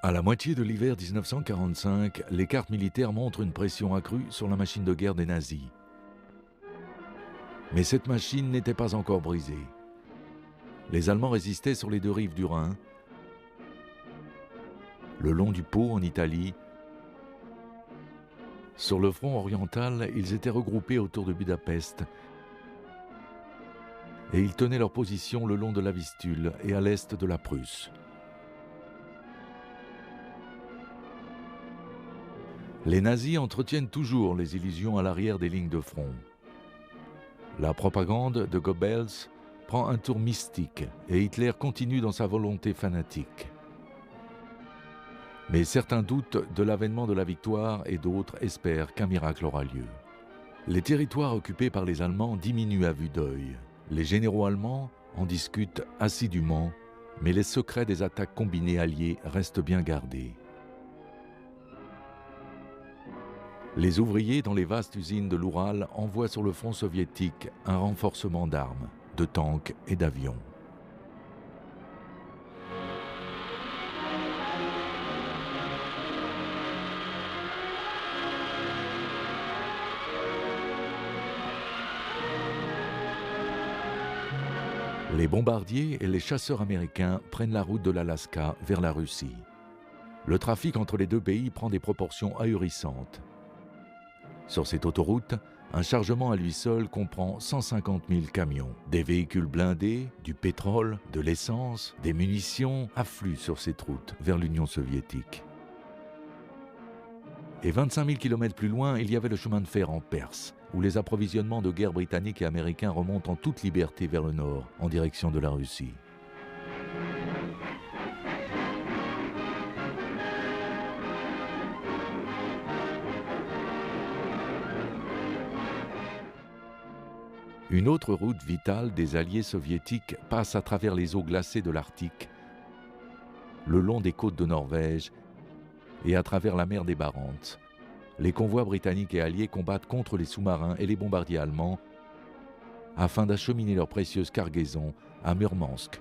À la moitié de l'hiver 1945, les cartes militaires montrent une pression accrue sur la machine de guerre des nazis. Mais cette machine n'était pas encore brisée. Les Allemands résistaient sur les deux rives du Rhin, le long du Pô en Italie. Sur le front oriental, ils étaient regroupés autour de Budapest et ils tenaient leur position le long de la Vistule et à l'est de la Prusse. Les nazis entretiennent toujours les illusions à l'arrière des lignes de front. La propagande de Goebbels prend un tour mystique et Hitler continue dans sa volonté fanatique. Mais certains doutent de l'avènement de la victoire et d'autres espèrent qu'un miracle aura lieu. Les territoires occupés par les Allemands diminuent à vue d'œil. Les généraux allemands en discutent assidûment, mais les secrets des attaques combinées alliées restent bien gardés. Les ouvriers dans les vastes usines de l'Oural envoient sur le front soviétique un renforcement d'armes, de tanks et d'avions. Les bombardiers et les chasseurs américains prennent la route de l'Alaska vers la Russie. Le trafic entre les deux pays prend des proportions ahurissantes. Sur cette autoroute, un chargement à lui seul comprend 150 000 camions. Des véhicules blindés, du pétrole, de l'essence, des munitions affluent sur cette route vers l'Union soviétique. Et 25 000 km plus loin, il y avait le chemin de fer en Perse, où les approvisionnements de guerre britanniques et américains remontent en toute liberté vers le nord, en direction de la Russie. Une autre route vitale des alliés soviétiques passe à travers les eaux glacées de l'Arctique, le long des côtes de Norvège et à travers la mer des Barents. Les convois britanniques et alliés combattent contre les sous-marins et les bombardiers allemands afin d'acheminer leurs précieuses cargaisons à Murmansk.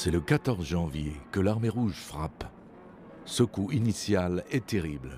C'est le 14 janvier que l'armée rouge frappe. Ce coup initial est terrible.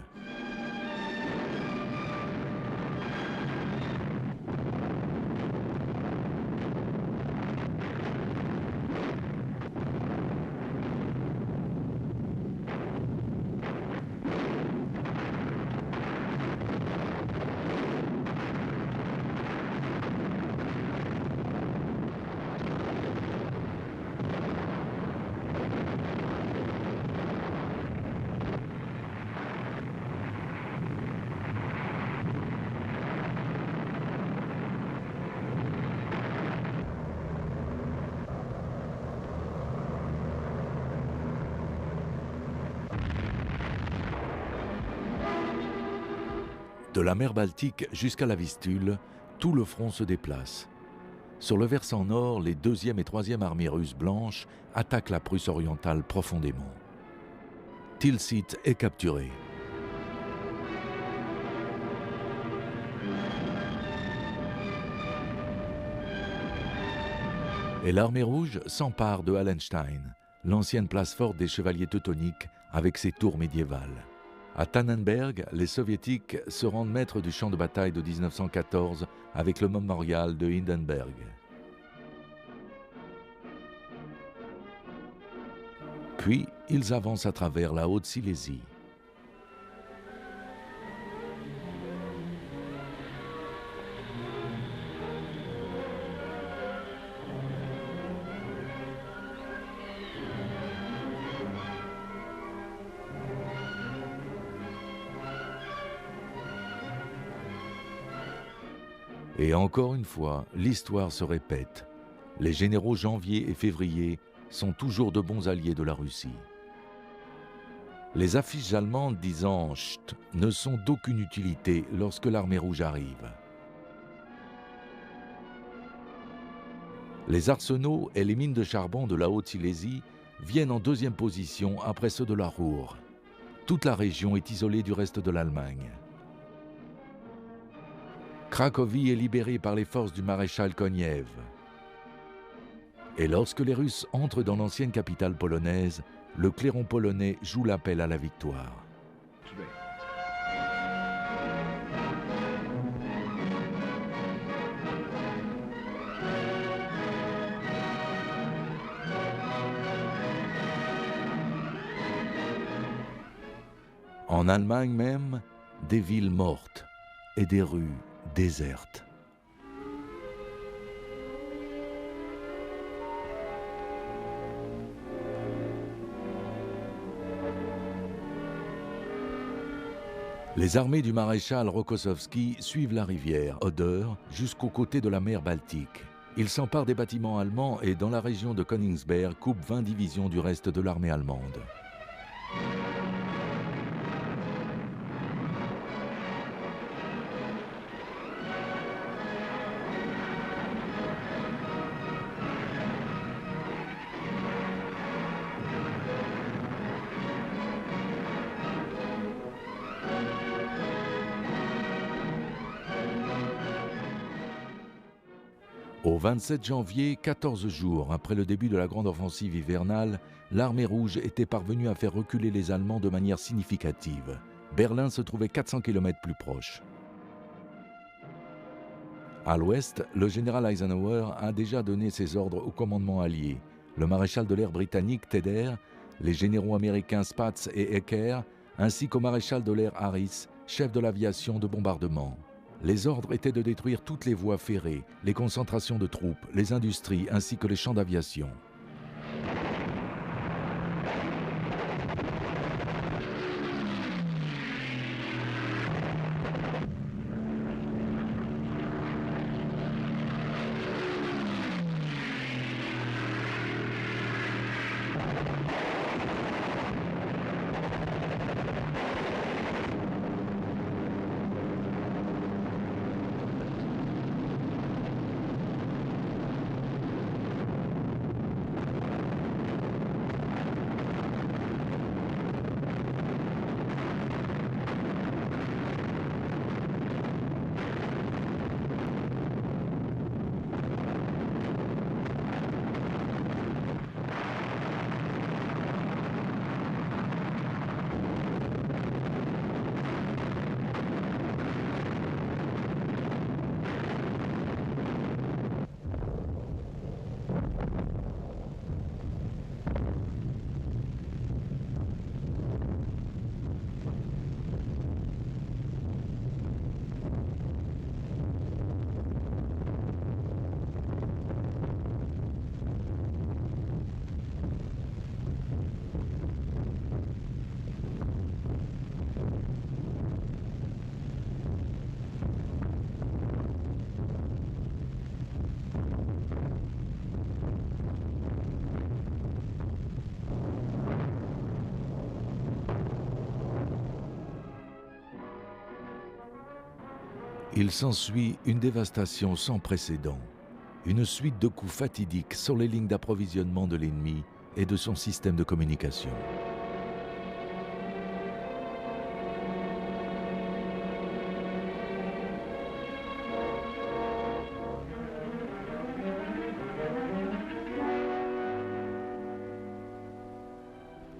De la mer Baltique jusqu'à la Vistule, tout le front se déplace. Sur le versant nord, les 2e et 3e armées russes blanches attaquent la Prusse orientale profondément. Tilsit est capturé. Et l'armée rouge s'empare de Hallenstein, l'ancienne place forte des chevaliers teutoniques avec ses tours médiévales. À Tannenberg, les soviétiques se rendent maîtres du champ de bataille de 1914 avec le mémorial de Hindenburg. Puis, ils avancent à travers la Haute-Silésie. Et encore une fois, l'histoire se répète. Les généraux Janvier et Février sont toujours de bons alliés de la Russie. Les affiches allemandes disant « Chut » ne sont d'aucune utilité lorsque l'armée rouge arrive. Les arsenaux et les mines de charbon de la Haute-Silésie viennent en 2e position après ceux de la Ruhr. Toute la région est isolée du reste de l'Allemagne. Cracovie est libérée par les forces du maréchal Koniev. Et lorsque les Russes entrent dans l'ancienne capitale polonaise, le clairon polonais joue l'appel à la victoire. En Allemagne même, des villes mortes et des rues déserte. Les armées du maréchal Rokossovski suivent la rivière Oder jusqu'aux côtés de la mer Baltique. Ils s'emparent des bâtiments allemands et dans la région de Königsberg coupent 20 divisions du reste de l'armée allemande. Au 27 janvier, 14 jours après le début de la grande offensive hivernale, l'armée rouge était parvenue à faire reculer les Allemands de manière significative. Berlin se trouvait 400 km plus proche. À l'ouest, le général Eisenhower a déjà donné ses ordres au commandement allié. Le maréchal de l'air britannique Tedder, les généraux américains Spaatz et Ecker, ainsi qu'au maréchal de l'air Harris, chef de l'aviation de bombardement. Les ordres étaient de détruire toutes les voies ferrées, les concentrations de troupes, les industries ainsi que les champs d'aviation. Il s'ensuit une dévastation sans précédent. une suite de coups fatidiques sur les lignes d'approvisionnement de l'ennemi et de son système de communication.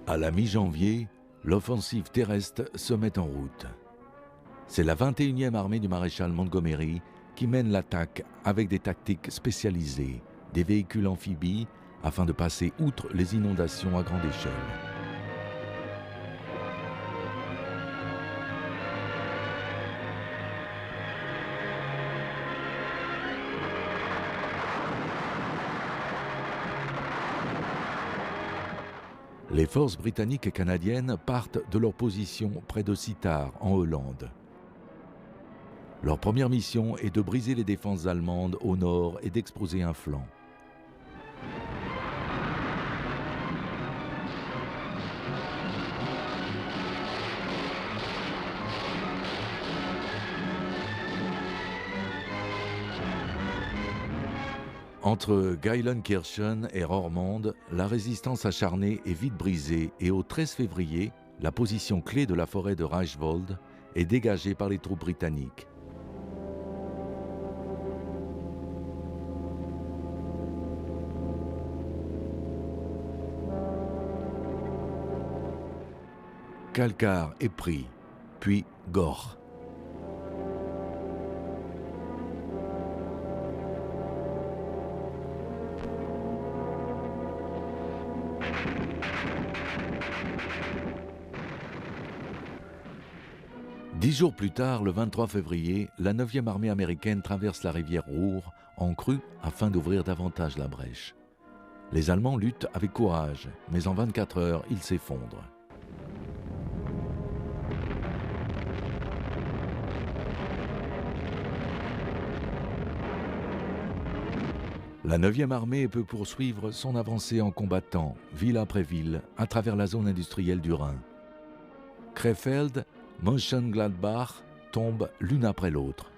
À la mi-janvier, l'offensive terrestre se met en route. C'est la 21e armée du maréchal Montgomery qui mène l'attaque avec des tactiques spécialisées, des véhicules amphibies, afin de passer outre les inondations à grande échelle. Les forces britanniques et canadiennes partent de leur position près de Sittard, en Hollande. Leur première mission est de briser les défenses allemandes au nord et d'exposer un flanc. Entre Geilenkirchen et Roermond, la résistance acharnée est vite brisée et au 13 février, la position clé de la forêt de Reichswald est dégagée par les troupes britanniques. Kalkar est pris, puis Gorch. Dix jours plus tard, le 23 février, la 9e armée américaine traverse la rivière Ruhr en crue afin d'ouvrir davantage la brèche. Les Allemands luttent avec courage, mais en 24 heures, ils s'effondrent. La 9e armée peut poursuivre son avancée en combattant, ville après ville, à travers la zone industrielle du Rhin. Krefeld, Mönchengladbach tombent l'une après l'autre.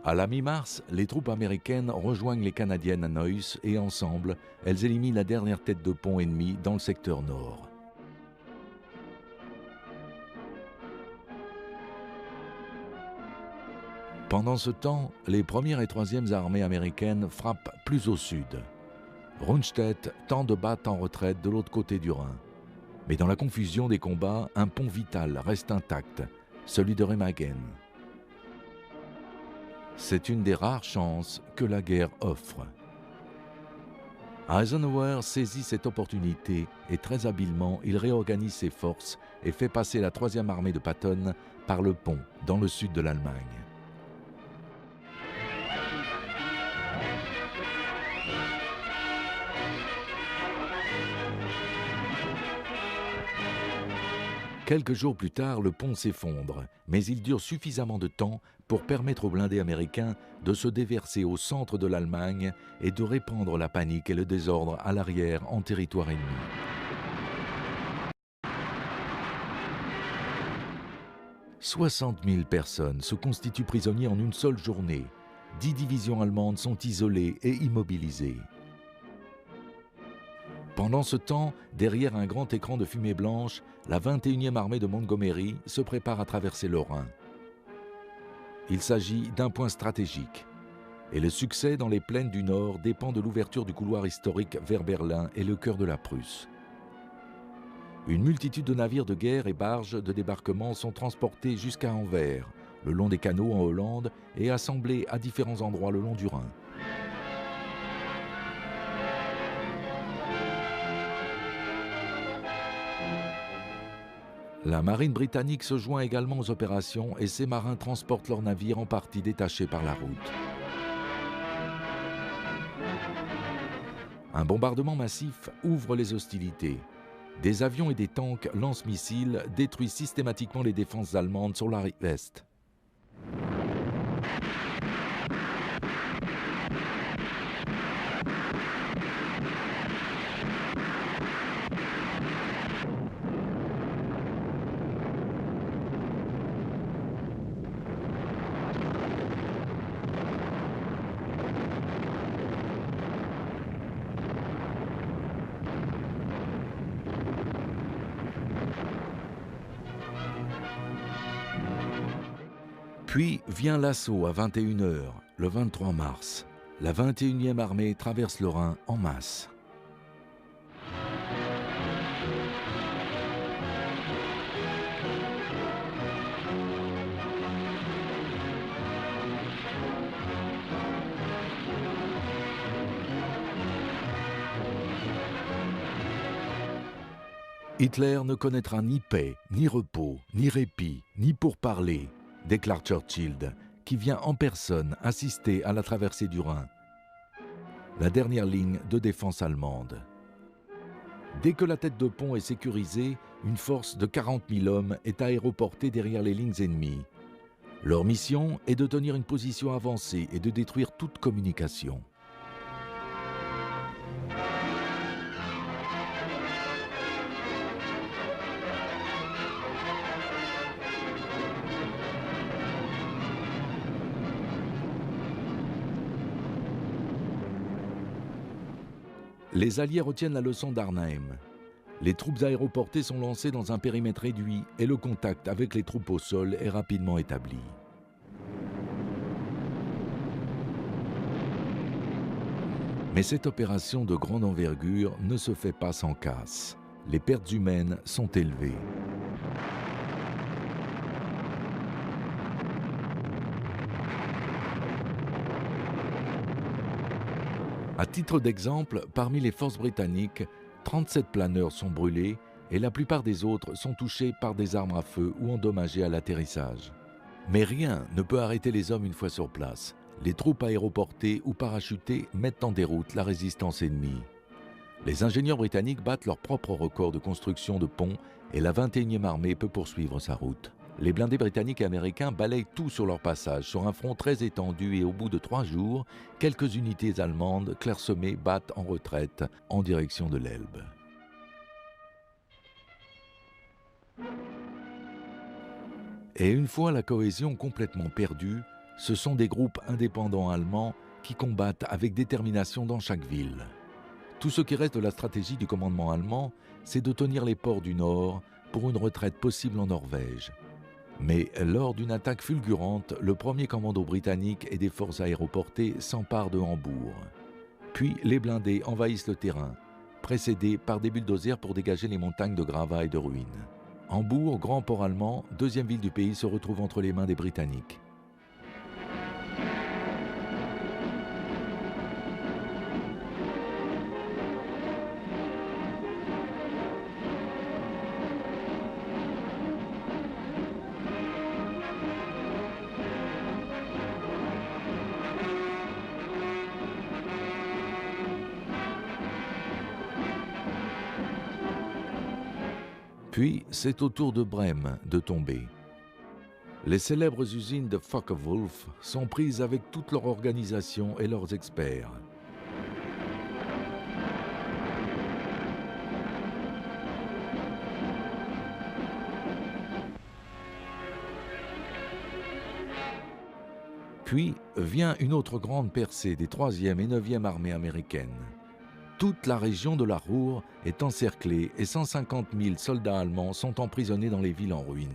À la mi-mars, les troupes américaines rejoignent les Canadiennes à Neuss et ensemble, elles éliminent la dernière tête de pont ennemie dans le secteur nord. Pendant ce temps, les 1e et 3e armées américaines frappent plus au sud. Rundstedt tente de battre en retraite de l'autre côté du Rhin. Mais dans la confusion des combats, un pont vital reste intact, celui de Remagen. C'est une des rares chances que la guerre offre. Eisenhower saisit cette opportunité et très habilement, il réorganise ses forces et fait passer la 3e armée de Patton par le pont dans le sud de l'Allemagne. Quelques jours plus tard, le pont s'effondre, mais il dure suffisamment de temps pour permettre aux blindés américains de se déverser au centre de l'Allemagne et de répandre la panique et le désordre à l'arrière en territoire ennemi. « 60 000 personnes se constituent prisonniers en une seule journée. 10 divisions allemandes sont isolées et immobilisées. Pendant ce temps, derrière un grand écran de fumée blanche, la 21e armée de Montgomery se prépare à traverser le Rhin. Il s'agit d'un point stratégique, et le succès dans les plaines du Nord dépend de l'ouverture du couloir historique vers Berlin et le cœur de la Prusse. Une multitude de navires de guerre et barges de débarquement sont transportés jusqu'à Anvers, le long des canaux en Hollande et assemblés à différents endroits le long du Rhin. La marine britannique se joint également aux opérations et ses marins transportent leurs navires en partie détachés par la route. Un bombardement massif ouvre les hostilités. Des avions et des tanks lance-missiles détruisent systématiquement les défenses allemandes sur la rive est. Puis vient l'assaut à 21h, le 23 mars. La 21e armée traverse le Rhin en masse. Hitler ne connaîtra ni paix, ni repos, ni répit, ni pourparlers, déclare Churchill, qui vient en personne assister à la traversée du Rhin, la dernière ligne de défense allemande. Dès que la tête de pont est sécurisée, une force de 40 000 hommes est aéroportée derrière les lignes ennemies. Leur mission est de tenir une position avancée et de détruire toute communication. Les Alliés retiennent la leçon d'Arnhem. Les troupes aéroportées sont lancées dans un périmètre réduit et le contact avec les troupes au sol est rapidement établi. Mais cette opération de grande envergure ne se fait pas sans casse. Les pertes humaines sont élevées. À titre d'exemple, parmi les forces britanniques, 37 planeurs sont brûlés et la plupart des autres sont touchés par des armes à feu ou endommagés à l'atterrissage. Mais rien ne peut arrêter les hommes une fois sur place. Les troupes aéroportées ou parachutées mettent en déroute la résistance ennemie. Les ingénieurs britanniques battent leur propre record de construction de ponts et la 21e armée peut poursuivre sa route. Les blindés britanniques et américains balayent tout sur leur passage, sur un front très étendu et au bout de 3 jours, quelques unités allemandes clairsemées battent en retraite en direction de l'Elbe. Et une fois la cohésion complètement perdue, ce sont des groupes indépendants allemands qui combattent avec détermination dans chaque ville. Tout ce qui reste de la stratégie du commandement allemand, c'est de tenir les ports du Nord pour une retraite possible en Norvège. Mais lors d'une attaque fulgurante, le premier commando britannique et des forces aéroportées s'emparent de Hambourg. Puis les blindés envahissent le terrain, précédés par des bulldozers pour dégager les montagnes de gravats et de ruines. Hambourg, grand port allemand, deuxième ville du pays, se retrouve entre les mains des Britanniques. Puis, c'est au tour de Brême de tomber. Les célèbres usines de Focke-Wulf sont prises avec toute leur organisation et leurs experts. Puis vient une autre grande percée des 3e et 9e armées américaines. Toute la région de la Ruhr est encerclée et 150 000 soldats allemands sont emprisonnés dans les villes en ruine.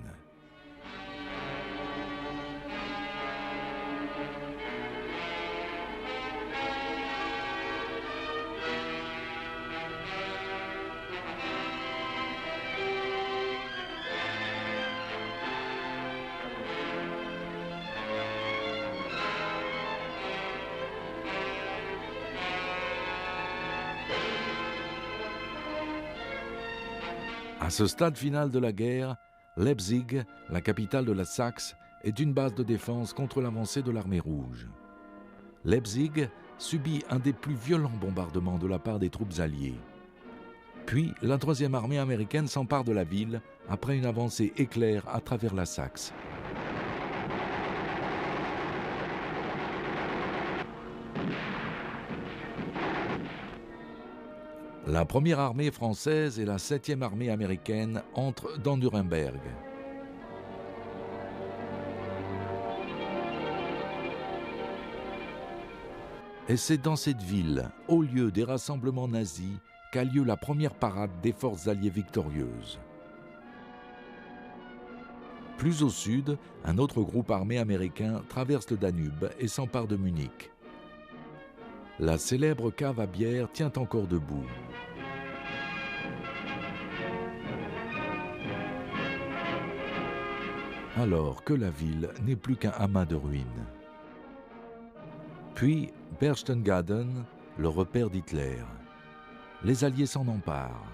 À ce stade final de la guerre, Leipzig, la capitale de la Saxe, est une base de défense contre l'avancée de l'armée rouge. Leipzig subit un des plus violents bombardements de la part des troupes alliées. Puis, la 3e armée américaine s'empare de la ville après une avancée éclair à travers la Saxe. La 1re armée française et la 7e armée américaine entrent dans Nuremberg. Et c'est dans cette ville, au lieu des rassemblements nazis, qu'a lieu la première parade des forces alliées victorieuses. Plus au sud, un autre groupe armé américain traverse le Danube et s'empare de Munich. La célèbre cave à bière tient encore debout. Alors que la ville n'est plus qu'un amas de ruines. Puis Berchtesgaden, le repère d'Hitler. Les Alliés s'en emparent.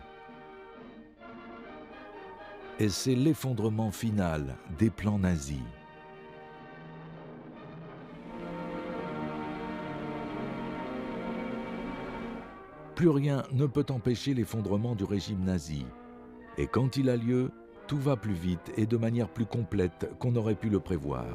Et c'est l'effondrement final des plans nazis. Plus rien ne peut empêcher l'effondrement du régime nazi. Et quand il a lieu, tout va plus vite et de manière plus complète qu'on aurait pu le prévoir.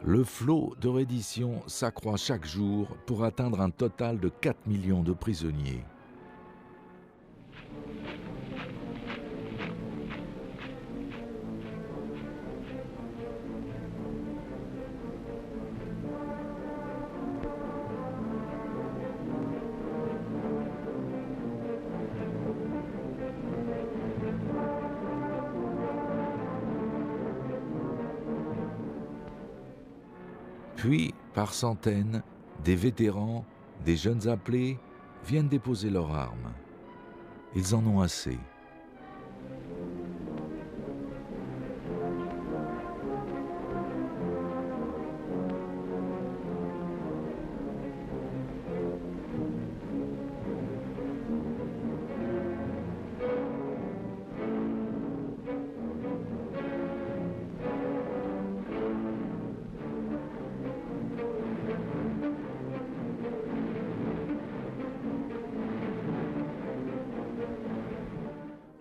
Le flot de reddition s'accroît chaque jour pour atteindre un total de 4 millions de prisonniers. Puis, par centaines, des vétérans, des jeunes appelés, viennent déposer leurs armes. Ils en ont assez.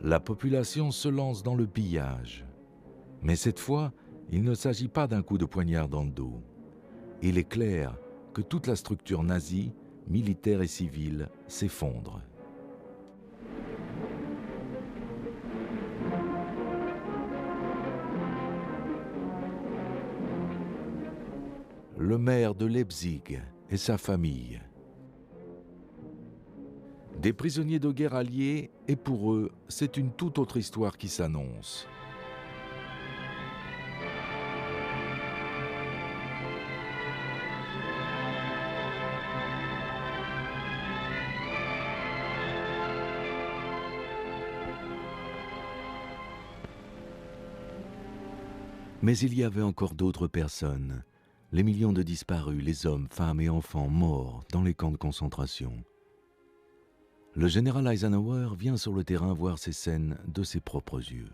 La population se lance dans le pillage. Mais cette fois, il ne s'agit pas d'un coup de poignard dans le dos. Il est clair que toute la structure nazie, militaire et civile, s'effondre. Le maire de Leipzig et sa famille. Des prisonniers de guerre alliés, et pour eux, c'est une toute autre histoire qui s'annonce. Mais il y avait encore d'autres personnes, les millions de disparus, les hommes, femmes et enfants morts dans les camps de concentration. Le général Eisenhower vient sur le terrain voir ces scènes de ses propres yeux.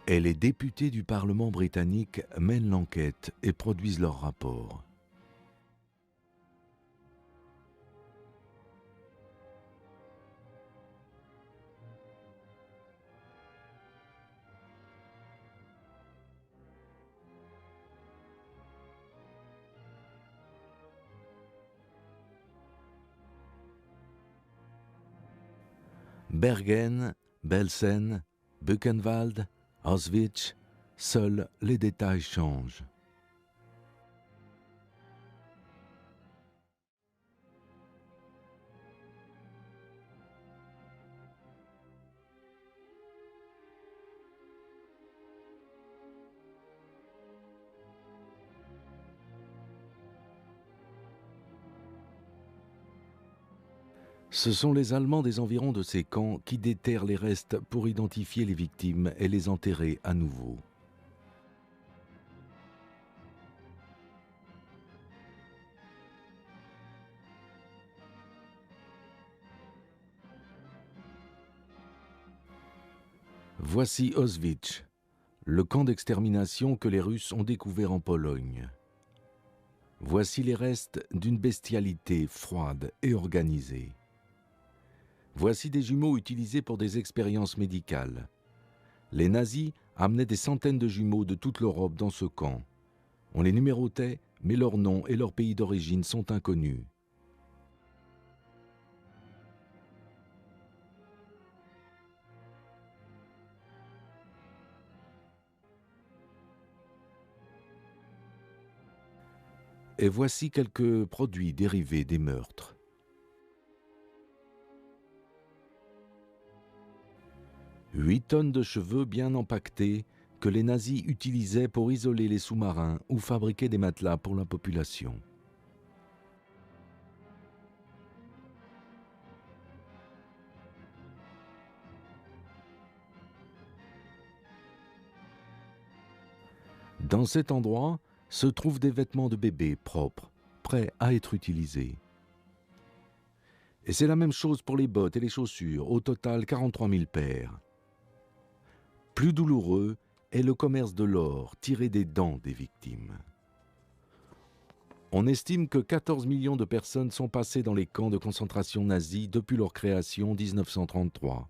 Et les députés du Parlement britannique mènent l'enquête et produisent leur rapport. Bergen, Belsen, Buchenwald, Auschwitz, seuls les détails changent. Ce sont les Allemands des environs de ces camps qui déterrent les restes pour identifier les victimes et les enterrer à nouveau. Voici Auschwitz, le camp d'extermination que les Russes ont découvert en Pologne. Voici les restes d'une bestialité froide et organisée. Voici des jumeaux utilisés pour des expériences médicales. Les nazis amenaient des centaines de jumeaux de toute l'Europe dans ce camp. On les numérotait, mais leurs noms et leur pays d'origine sont inconnus. Et voici quelques produits dérivés des meurtres. « 8 tonnes de cheveux bien empaquetés que les nazis utilisaient pour isoler les sous-marins ou fabriquer des matelas pour la population. Dans cet endroit se trouvent des vêtements de bébé propres, prêts à être utilisés. Et c'est la même chose pour les bottes et les chaussures, au total 43 000 paires. Plus douloureux est le commerce de l'or tiré des dents des victimes. On estime que 14 millions de personnes sont passées dans les camps de concentration nazis depuis leur création en 1933.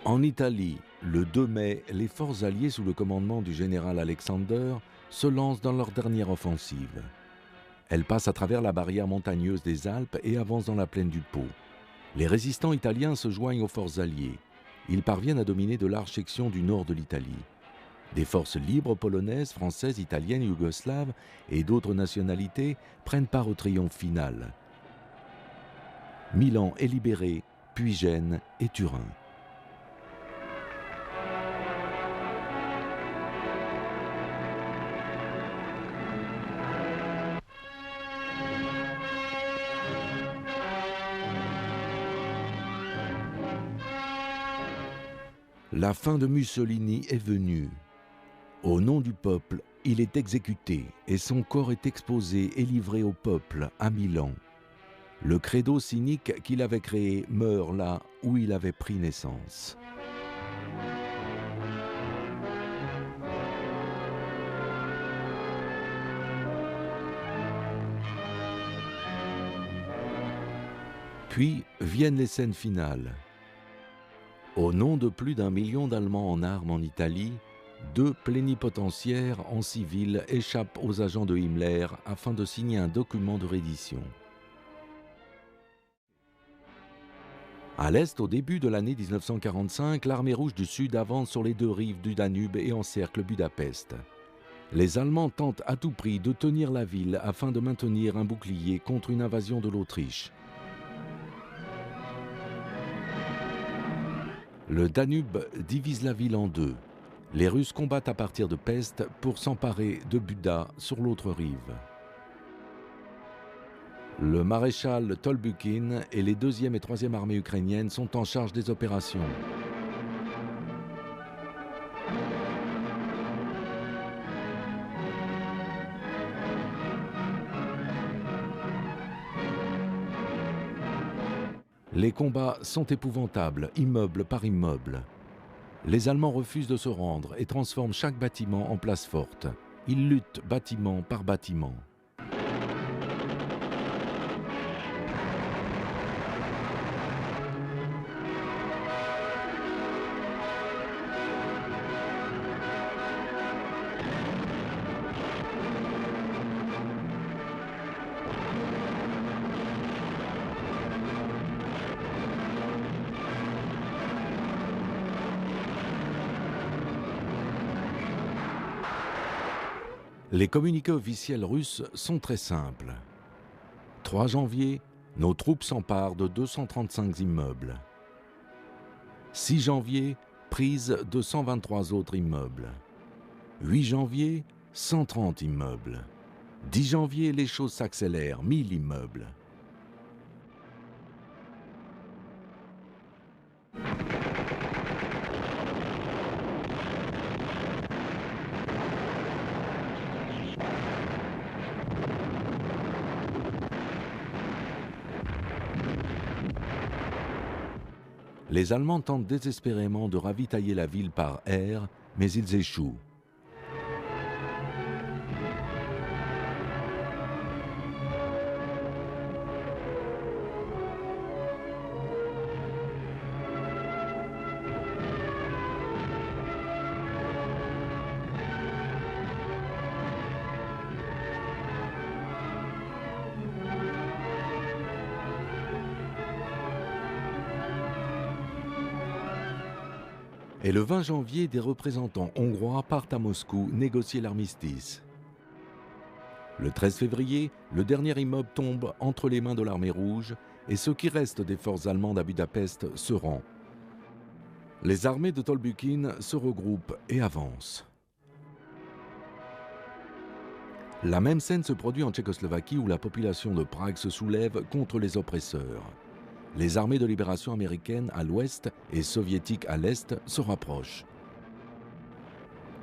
En Italie, le 2 mai, les forces alliées sous le commandement du général Alexander se lancent dans leur dernière offensive. Elles passent à travers la barrière montagneuse des Alpes et avancent dans la plaine du Pô. Les résistants italiens se joignent aux forces alliées. Ils parviennent à dominer de larges sections du nord de l'Italie. Des forces libres polonaises, françaises, italiennes, yougoslaves et d'autres nationalités prennent part au triomphe final. Milan est libéré, puis Gênes et Turin. La fin de Mussolini est venue. Au nom du peuple, il est exécuté et son corps est exposé et livré au peuple à Milan. Le credo cynique qu'il avait créé meurt là où il avait pris naissance. Puis viennent les scènes finales. Au nom de plus d'1 million d'Allemands en armes en Italie, 2 plénipotentiaires en civil échappent aux agents de Himmler afin de signer un document de reddition. À l'est, au début de l'année 1945, l'armée rouge du Sud avance sur les 2 rives du Danube et encercle Budapest. Les Allemands tentent à tout prix de tenir la ville afin de maintenir un bouclier contre une invasion de l'Autriche. Le Danube divise la ville en 2. Les Russes combattent à partir de Pest pour s'emparer de Buda sur l'autre rive. Le maréchal Tolbukin et les 2e et 3e armées ukrainiennes sont en charge des opérations. Les combats sont épouvantables, immeuble par immeuble. Les Allemands refusent de se rendre et transforment chaque bâtiment en place forte. Ils luttent bâtiment par bâtiment. Les communiqués officiels russes sont très simples. 3 janvier, nos troupes s'emparent de 235 immeubles. 6 janvier, prise de 123 autres immeubles. 8 janvier, 130 immeubles. 10 janvier, les choses s'accélèrent, 1000 immeubles. Les Allemands tentent désespérément de ravitailler la ville par air, mais ils échouent. Et le 20 janvier, des représentants hongrois partent à Moscou négocier l'armistice. Le 13 février, le dernier immeuble tombe entre les mains de l'armée rouge et ce qui reste des forces allemandes à Budapest se rend. Les armées de Tolbukin se regroupent et avancent. La même scène se produit en Tchécoslovaquie où la population de Prague se soulève contre les oppresseurs. Les armées de libération américaines à l'ouest et soviétiques à l'est se rapprochent.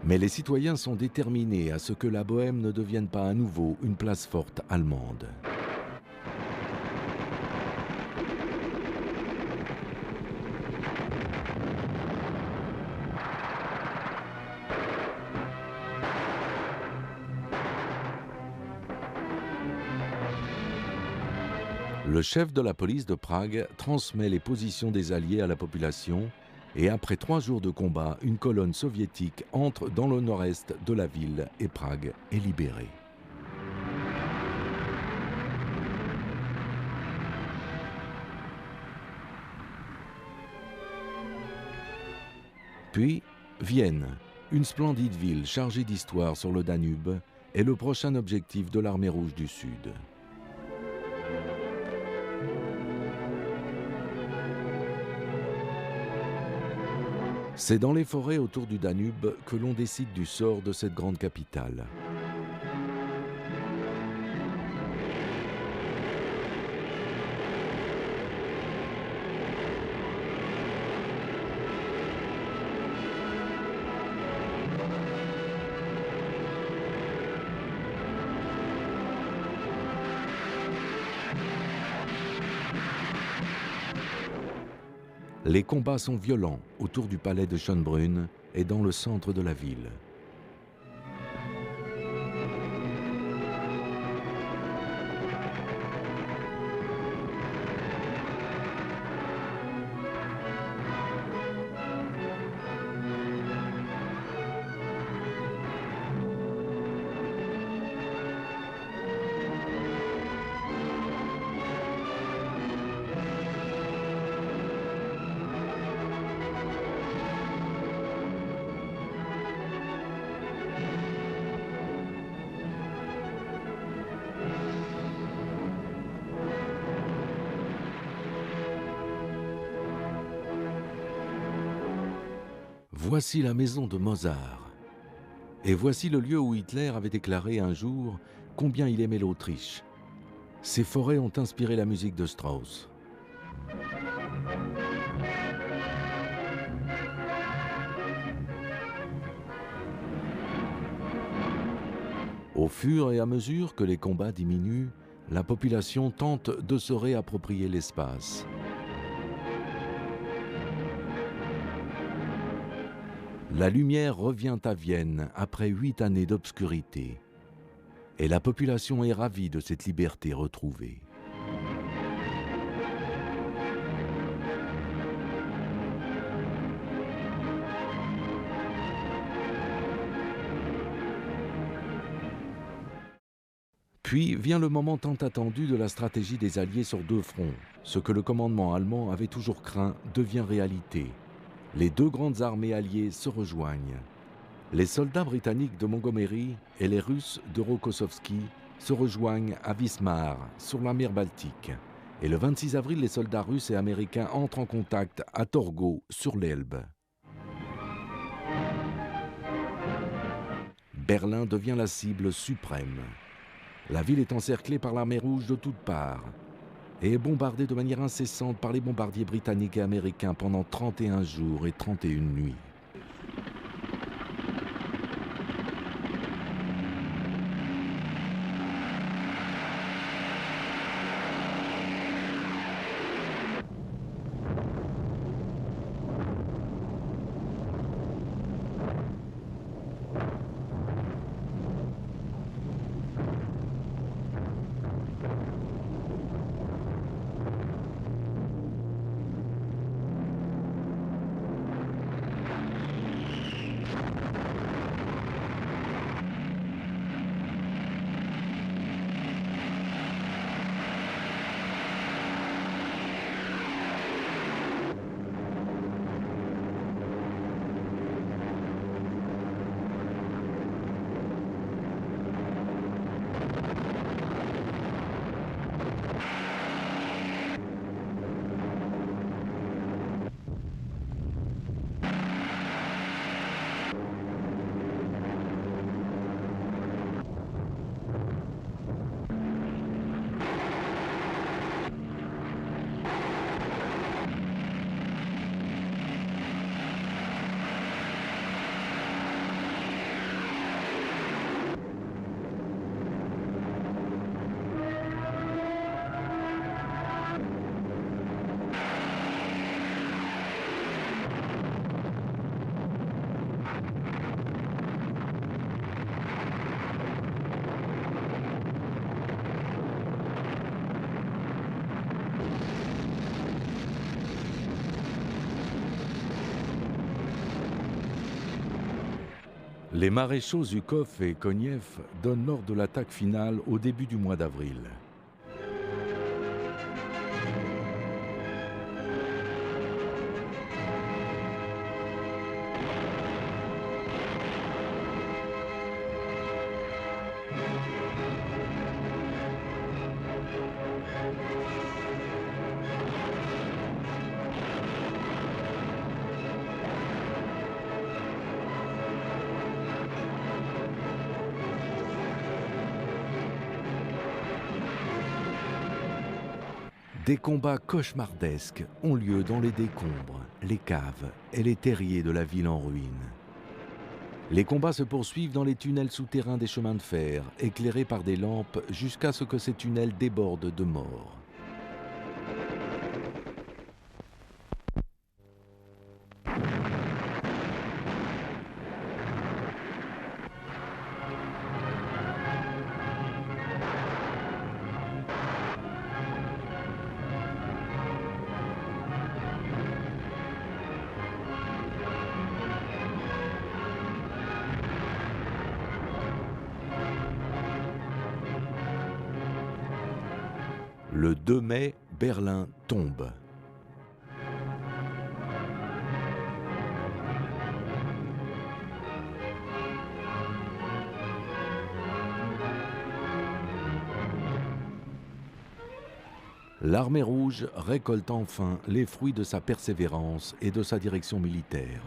Mais les citoyens sont déterminés à ce que la Bohême ne devienne pas à nouveau une place forte allemande. Le chef de la police de Prague transmet les positions des Alliés à la population et après 3 jours de combat, une colonne soviétique entre dans le nord-est de la ville et Prague est libérée. Puis, Vienne, une splendide ville chargée d'histoire sur le Danube, est le prochain objectif de l'armée rouge du Sud. C'est dans les forêts autour du Danube que l'on décide du sort de cette grande capitale. Les combats sont violents autour du palais de Schönbrunn et dans le centre de la ville. Voici la maison de Mozart. Et voici le lieu où Hitler avait déclaré un jour combien il aimait l'Autriche. Ces forêts ont inspiré la musique de Strauss. Au fur et à mesure que les combats diminuent, la population tente de se réapproprier l'espace. La lumière revient à Vienne après 8 années d'obscurité. Et la population est ravie de cette liberté retrouvée. Puis vient le moment tant attendu de la stratégie des Alliés sur 2 fronts. Ce que le commandement allemand avait toujours craint devient réalité. Les 2 grandes armées alliées se rejoignent. Les soldats britanniques de Montgomery et les Russes de Rokossovski se rejoignent à Wismar, sur la mer Baltique. Et le 26 avril, les soldats russes et américains entrent en contact à Torgau, sur l'Elbe. Berlin devient la cible suprême. La ville est encerclée par l'armée rouge de toutes parts et est bombardée de manière incessante par les bombardiers britanniques et américains pendant 31 jours et 31 nuits. Les maréchaux Zhukov et Konev donnent l'ordre de l'attaque finale au début du mois d'avril. Des combats cauchemardesques ont lieu dans les décombres, les caves et les terriers de la ville en ruine. Les combats se poursuivent dans les tunnels souterrains des chemins de fer, éclairés par des lampes jusqu'à ce que ces tunnels débordent de morts. Le 2 mai, Berlin tombe. L'armée rouge récolte enfin les fruits de sa persévérance et de sa direction militaire.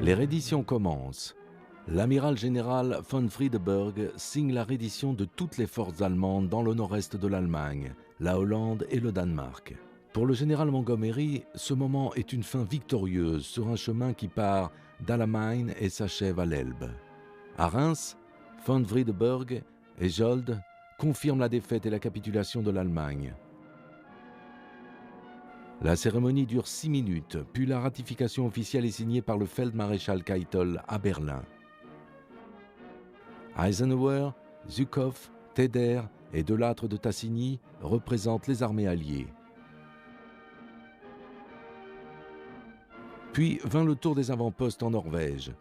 Les redditions commencent. L'amiral général von Friedeberg signe la reddition de toutes les forces allemandes dans le nord-est de l'Allemagne, la Hollande et le Danemark. Pour le général Montgomery, ce moment est une fin victorieuse sur un chemin qui part d'Alamein et s'achève à l'Elbe. À Reims, von Friedeberg et Jold confirment la défaite et la capitulation de l'Allemagne. La cérémonie dure 6 minutes, puis la ratification officielle est signée par le Feldmaréchal Keitel à Berlin. Eisenhower, Zhukov, Teder et Delattre de Tassigny représentent les armées alliées. Puis vint le tour des avant-postes en Norvège.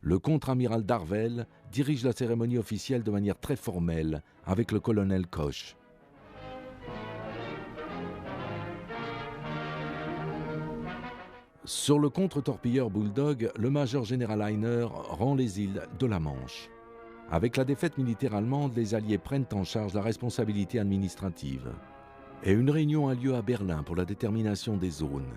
Le contre-amiral Darvel dirige la cérémonie officielle de manière très formelle avec le colonel Koch. Sur le contre-torpilleur Bulldog, le major général Heiner rend les îles de la Manche. Avec la défaite militaire allemande, les Alliés prennent en charge la responsabilité administrative. Et une réunion a lieu à Berlin pour la détermination des zones.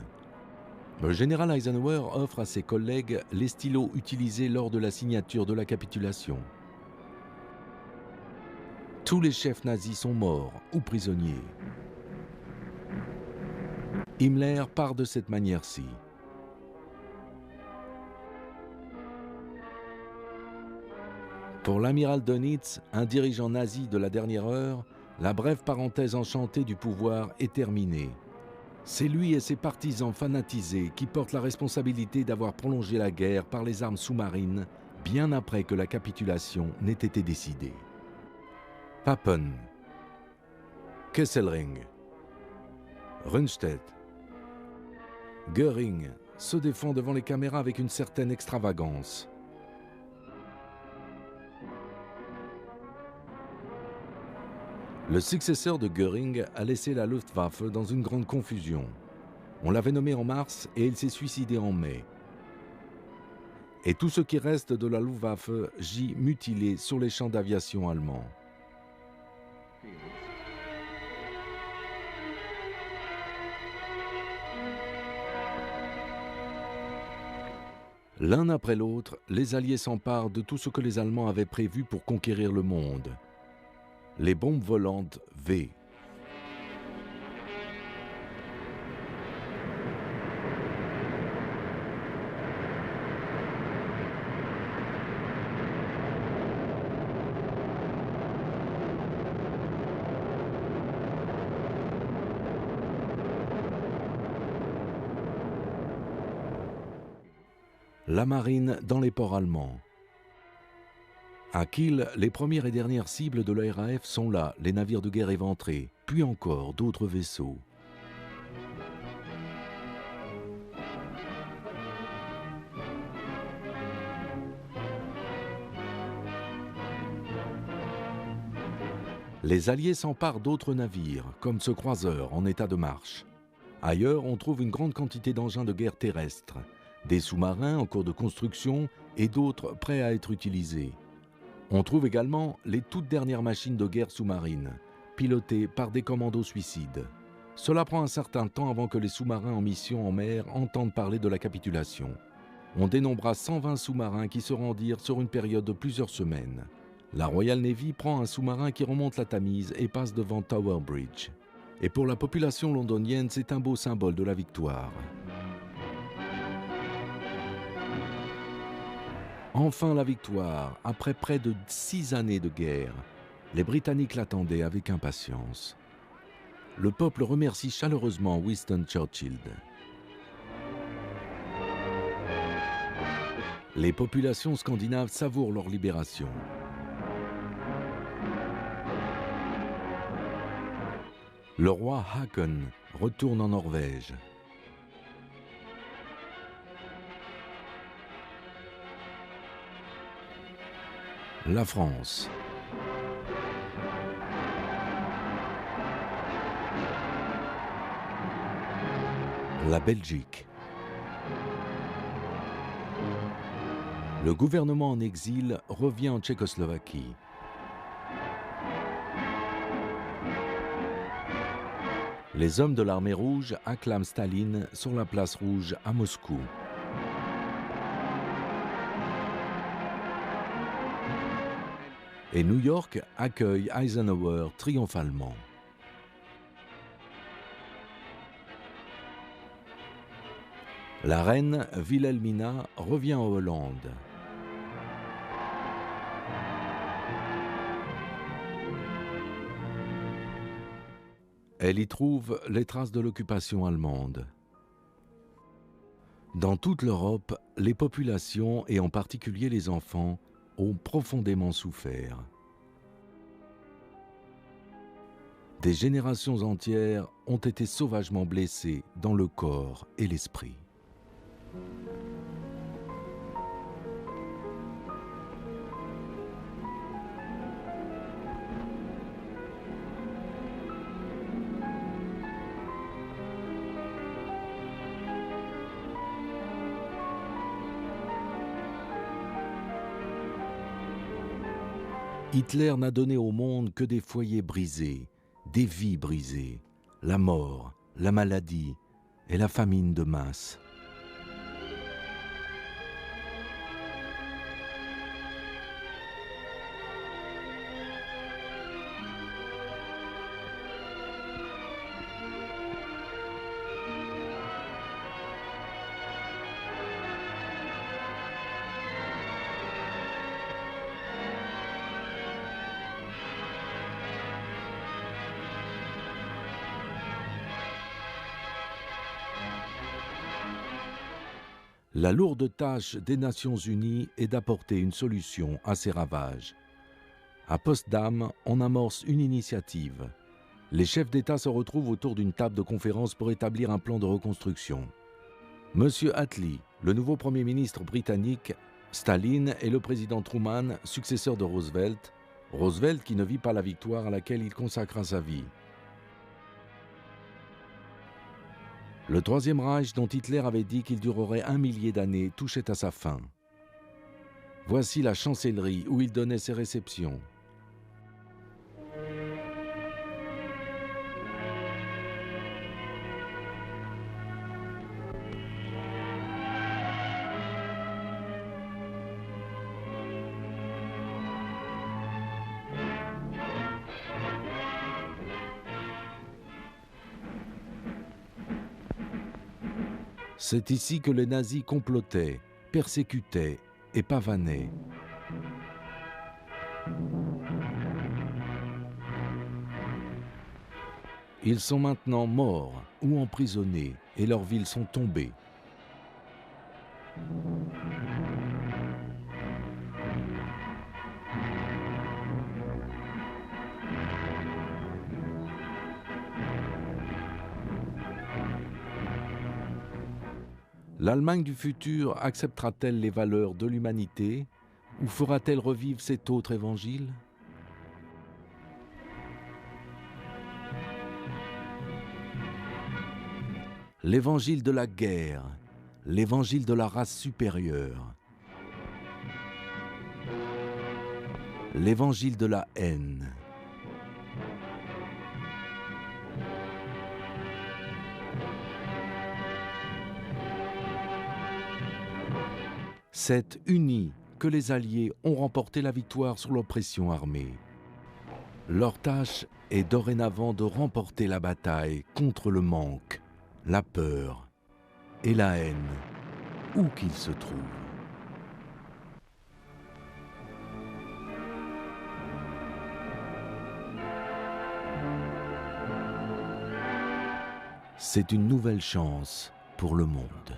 Le général Eisenhower offre à ses collègues les stylos utilisés lors de la signature de la capitulation. Tous les chefs nazis sont morts ou prisonniers. Himmler part de cette manière-ci. Pour l'amiral Dönitz, un dirigeant nazi de la dernière heure, la brève parenthèse enchantée du pouvoir est terminée. C'est lui et ses partisans fanatisés qui portent la responsabilité d'avoir prolongé la guerre par les armes sous-marines bien après que la capitulation n'ait été décidée. Papen, Kesselring, Rundstedt, Göring se défend devant les caméras avec une certaine extravagance. Le successeur de Göring a laissé la Luftwaffe dans une grande confusion. On l'avait nommé en mars et il s'est suicidé en mai. Et tout ce qui reste de la Luftwaffe gît mutilé sur les champs d'aviation allemands. L'un après l'autre, les Alliés s'emparent de tout ce que les Allemands avaient prévu pour conquérir le monde. Les bombes volantes V. La marine dans les ports allemands. À Kiel, les premières et dernières cibles de la RAF sont là, les navires de guerre éventrés, puis encore d'autres vaisseaux. Les Alliés s'emparent d'autres navires, comme ce croiseur en état de marche. Ailleurs, on trouve une grande quantité d'engins de guerre terrestres, des sous-marins en cours de construction et d'autres prêts à être utilisés. On trouve également les toutes dernières machines de guerre sous-marines, pilotées par des commandos suicides. Cela prend un certain temps avant que les sous-marins en mission en mer entendent parler de la capitulation. On dénombra 120 sous-marins qui se rendirent sur une période de plusieurs semaines. La Royal Navy prend un sous-marin qui remonte la Tamise et passe devant Tower Bridge. Et pour la population londonienne, c'est un beau symbole de la victoire. Enfin la victoire, après près de 6 années de guerre. Les Britanniques l'attendaient avec impatience. Le peuple remercie chaleureusement Winston Churchill. Les populations scandinaves savourent leur libération. Le roi Haakon retourne en Norvège. La France. La Belgique. Le gouvernement en exil revient en Tchécoslovaquie. Les hommes de l'armée rouge acclament Staline sur la place rouge à Moscou. Et New York accueille Eisenhower triomphalement. La reine Wilhelmina revient en Hollande. Elle y trouve les traces de l'occupation allemande. Dans toute l'Europe, les populations, et en particulier les enfants, ont profondément souffert. Des générations entières ont été sauvagement blessées dans le corps et l'esprit. Hitler n'a donné au monde que des foyers brisés, des vies brisées, la mort, la maladie et la famine de masse. La lourde tâche des Nations Unies est d'apporter une solution à ces ravages. À Potsdam, on amorce une initiative. Les chefs d'État se retrouvent autour d'une table de conférence pour établir un plan de reconstruction. Monsieur Attlee, le nouveau Premier ministre britannique, Staline et le président Truman, successeur de Roosevelt, Roosevelt qui ne vit pas la victoire à laquelle il consacra sa vie. Le Troisième Reich, dont Hitler avait dit qu'il durerait 1 millier d'années, touchait à sa fin. Voici la chancellerie où il donnait ses réceptions. C'est ici que les nazis complotaient, persécutaient et pavanaient. Ils sont maintenant morts ou emprisonnés et leurs villes sont tombées. L'Allemagne du futur acceptera-t-elle les valeurs de l'humanité ou fera-t-elle revivre cet autre évangile? L'évangile de la guerre, l'évangile de la race supérieure, l'évangile de la haine. C'est unis que les Alliés ont remporté la victoire sur l'oppression armée. Leur tâche est dorénavant de remporter la bataille contre le manque, la peur et la haine, où qu'ils se trouvent. C'est une nouvelle chance pour le monde.